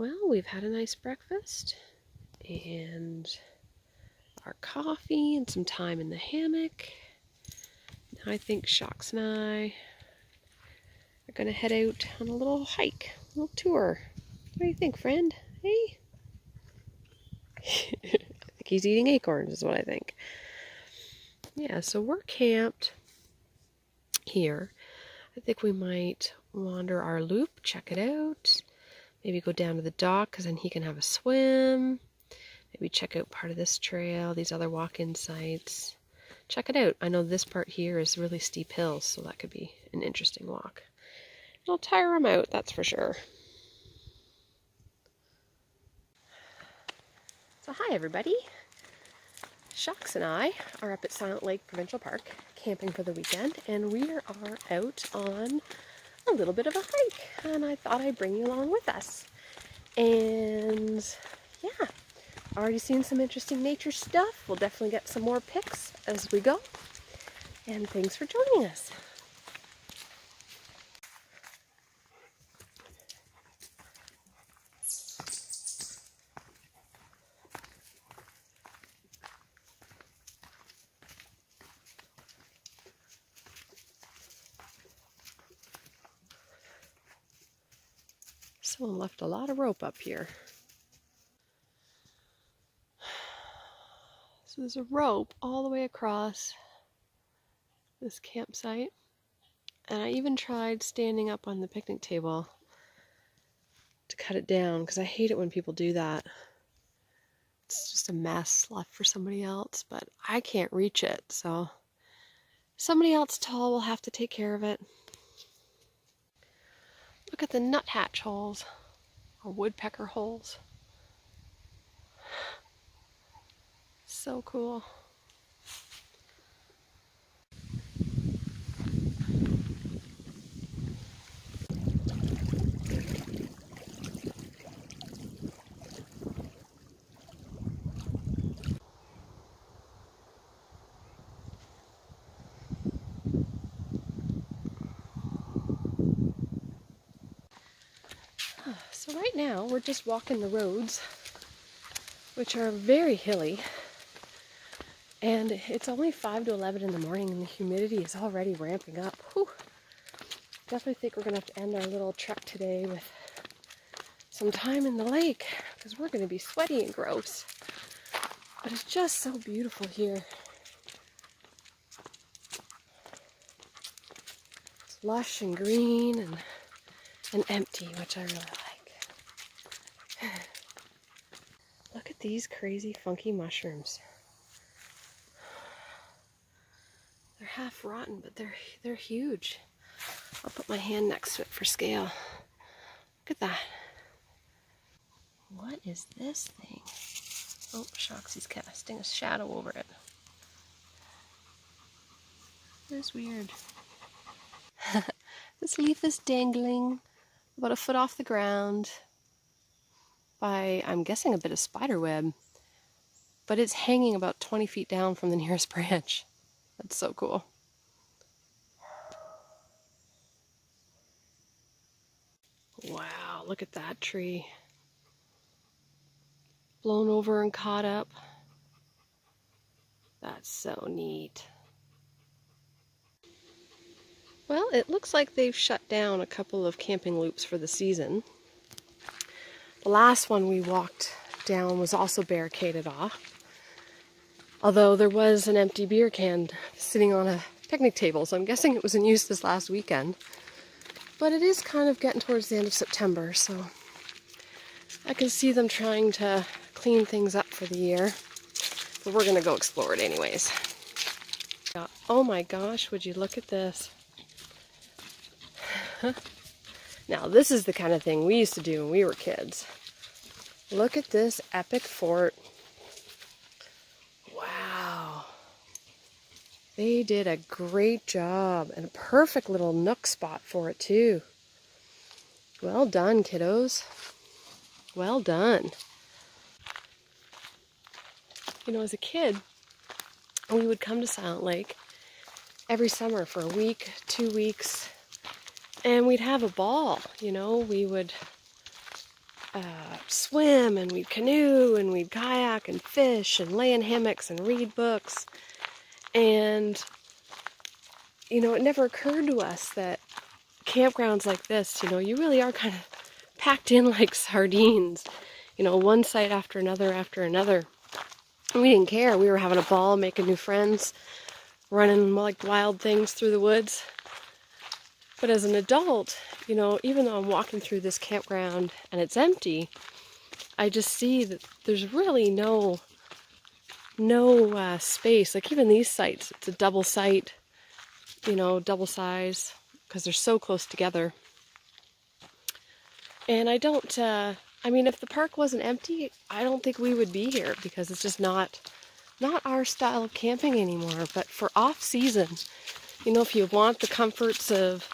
Well, we've had a nice breakfast and our coffee and some time in the hammock. Now I think Shox and I are going to head out on a little hike, a little tour. What do you think, friend? Hey? I think he's eating acorns is what I think. Yeah, so we're camped here. I think we might wander our loop, check it out. Maybe go down to the dock because then he can have a swim. Maybe check out part of this trail, these other walk-in sites. Check it out. I know this part here is really steep hills, so that could be an interesting walk. It'll tire him out, that's for sure. So hi everybody. Shox and I are up at Silent Lake Provincial Park camping for the weekend, and we are out on a little bit of a hike, and I thought I'd bring you along with us. And yeah, already seen some interesting nature stuff. We'll definitely get some more pics as we go. And thanks for joining us. Someone left a lot of rope up here. So there's a rope all the way across this campsite. And I even tried standing up on the picnic table to cut it down because I hate it when people do that. It's just a mess left for somebody else, but I can't reach it, so somebody else tall will have to take care of it. Look at the nuthatch holes, or woodpecker holes. So cool. So right now we're just walking the roads, which are very hilly, and it's only 5 to 11 in the morning and the humidity is already ramping up. Whew. Definitely think we're going to have to end our little trek today with some time in the lake because we're going to be sweaty and gross. But it's just so beautiful here. It's lush and green and empty, which I really like. Look at these crazy funky mushrooms. They're half rotten, but they're huge. I'll put my hand next to it for scale. Look at that. What is this thing? Oh, Shoxy's casting a shadow over it. That's weird. This leaf is dangling about a foot off the ground by, I'm guessing, a bit of spider web, but it's hanging about 20 feet down from the nearest branch. That's so cool. Wow, look at that tree. Blown over and caught up. That's so neat. Well, it looks like they've shut down a couple of camping loops for the season. The last one we walked down was also barricaded off, although there was an empty beer can sitting on a picnic table, so I'm guessing it was in use this last weekend. But it is kind of getting towards the end of September, so I can see them trying to clean things up for the year. But we're going to go explore it anyways. Oh my gosh, would you look at this? Now, this is the kind of thing we used to do when we were kids. Look at this epic fort. Wow. They did a great job, and a perfect little nook spot for it too. Well done, kiddos. Well done. You know, as a kid, we would come to Silent Lake every summer for a week, 2 weeks, and we'd have a ball. You know, we would swim, and we'd canoe, and we'd kayak and fish and lay in hammocks and read books. And, you know, it never occurred to us that campgrounds like this, you know, you really are kind of packed in like sardines. You know, one site after another after another. And we didn't care. We were having a ball, making new friends, running like wild things through the woods. But as an adult, you know, even though I'm walking through this campground and it's empty, I just see that there's really no space. Like even these sites, it's a double site, you know, double size, because they're so close together. And I don't, I mean, if the park wasn't empty, I don't think we would be here, because it's just not our style of camping anymore. But for off-season, you know, if you want the comforts of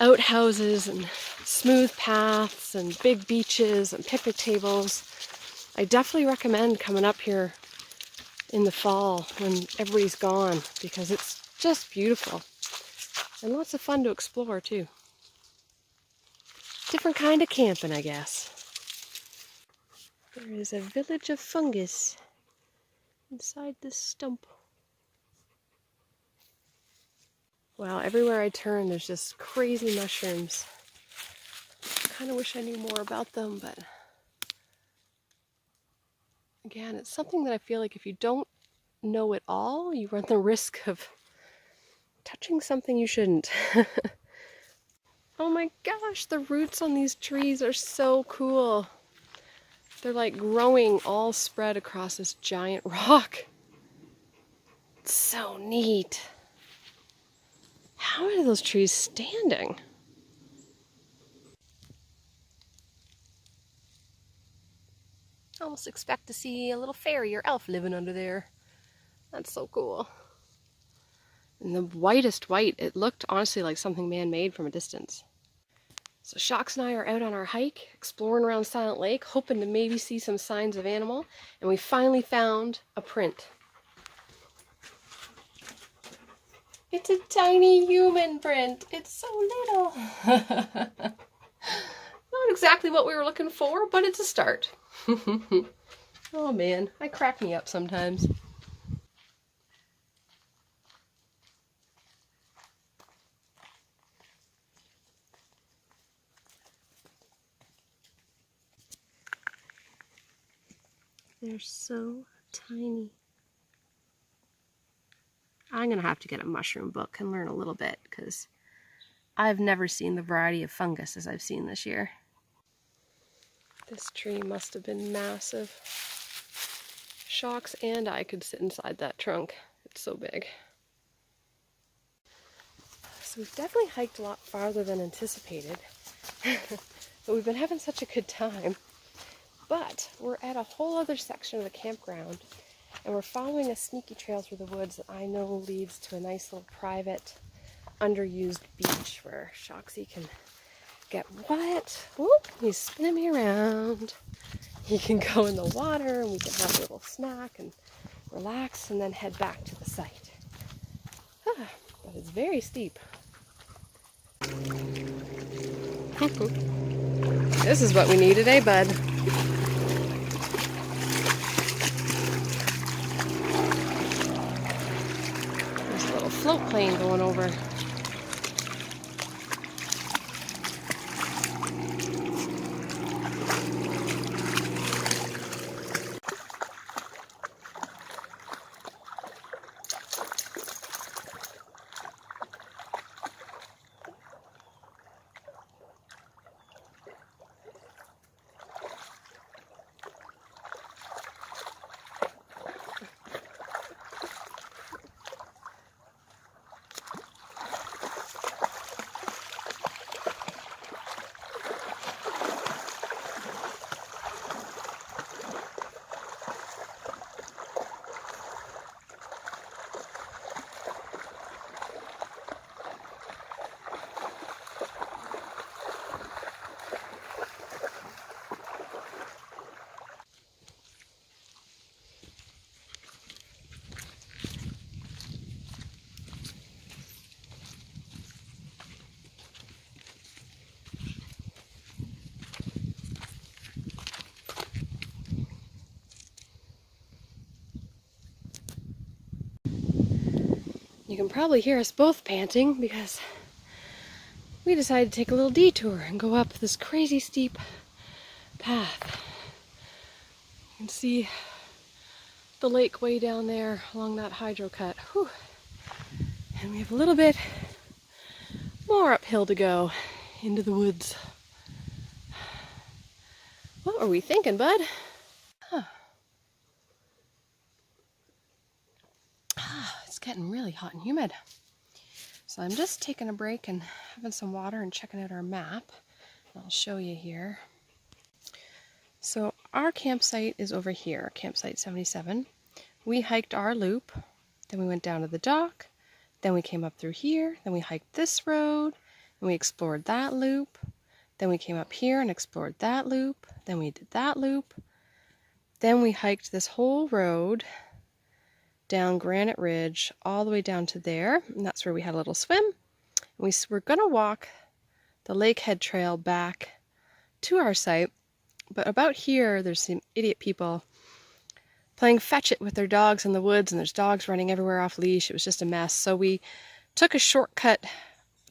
outhouses and smooth paths and big beaches and picnic tables, I definitely recommend coming up here in the fall when everybody's gone, because it's just beautiful and lots of fun to explore too. Different kind of camping, I guess. There is a village of fungus inside this stump. Wow, everywhere I turn there's just crazy mushrooms. I kind of wish I knew more about them, but again, it's something that I feel like if you don't know it all, you run the risk of touching something you shouldn't. Oh my gosh, the roots on these trees are so cool. They're like growing all spread across this giant rock. It's so neat. How are those trees standing? I almost expect to see a little fairy or elf living under there. That's so cool. And the whitest white, it looked honestly like something man-made from a distance. So Shox and I are out on our hike, exploring around Silent Lake, hoping to maybe see some signs of animal, and we finally found a print. It's a tiny human print. It's so little. Not exactly what we were looking for, but it's a start. Oh man, I crack me up sometimes. They're so tiny. I'm gonna have to get a mushroom book and learn a little bit, because I've never seen the variety of fungus as I've seen this year. This tree must have been massive. Shox and I could sit inside that trunk. It's so big. So we've definitely hiked a lot farther than anticipated. But we've been having such a good time. But we're at a whole other section of the campground, and we're following a sneaky trail through the woods that I know leads to a nice little private, underused beach where Shoxy can get wet. Whoop, he's spinning me around. He can go in the water, and we can have a little snack and relax, and then head back to the site. But it's very steep. This is what we needed, eh, bud? There's a little float plane going over. You can probably hear us both panting because we decided to take a little detour and go up this crazy steep path. You can see the lake way down there along that hydro cut. Whew. And we have a little bit more uphill to go into the woods. What were we thinking, bud? It's getting really hot and humid. So I'm just taking a break and having some water and checking out our map. I'll show you here. So our campsite is over here, campsite 77. We hiked our loop, then we went down to the dock, then we came up through here, then we hiked this road, and we explored that loop, then we came up here and explored that loop, then we did that loop, then we hiked this whole road down Granite Ridge all the way down to there, and that's where we had a little swim. We were going to walk the Lakehead Trail back to our site, but about here there's some idiot people playing fetch-it with their dogs in the woods, and there's dogs running everywhere off leash. It was just a mess. So we took a shortcut.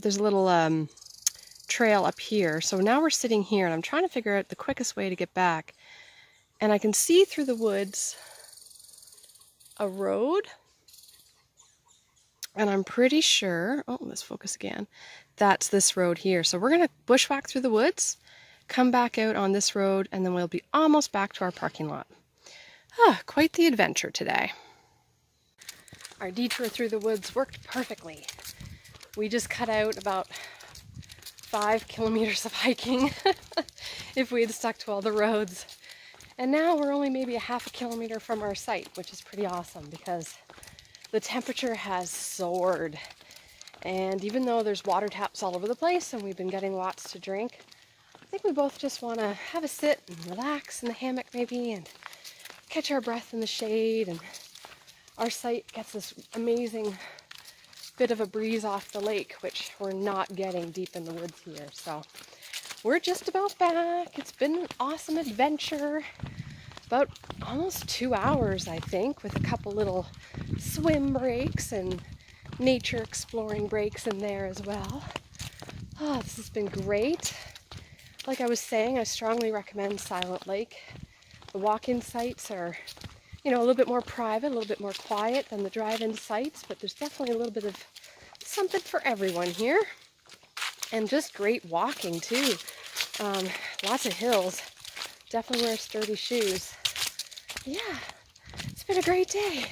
There's a little trail up here. So now we're sitting here, and I'm trying to figure out the quickest way to get back. And I can see through the woods a road, and I'm pretty sure, oh, let's focus again, that's this road here. So we're going to bushwhack through the woods, come back out on this road, and then we'll be almost back to our parking lot. Quite the adventure today. Our detour through the woods worked perfectly. We just cut out about 5 kilometers of hiking if we had stuck to all the roads. And now we're only maybe a half a kilometer from our site, which is pretty awesome because the temperature has soared. And even though there's water taps all over the place and we've been getting lots to drink, I think we both just want to have a sit and relax in the hammock maybe and catch our breath in the shade. And our site gets this amazing bit of a breeze off the lake, which we're not getting deep in the woods here. So we're just about back. It's been an awesome adventure. About almost 2 hours, I think, with a couple little swim breaks and nature exploring breaks in there as well. This has been great. Like I was saying, I strongly recommend Silent Lake. The walk-in sites are, a little bit more private, a little bit more quiet than the drive-in sites, but there's definitely a little bit of something for everyone here. And just great walking too. Lots of hills. Definitely wear sturdy shoes. Yeah, it's been a great day.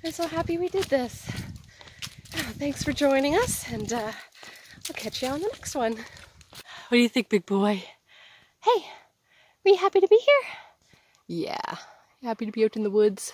I'm so happy we did this. Thanks for joining us, and I'll catch you on the next one. What do you think, big boy? Hey, are you happy to be here? Yeah, happy to be out in the woods.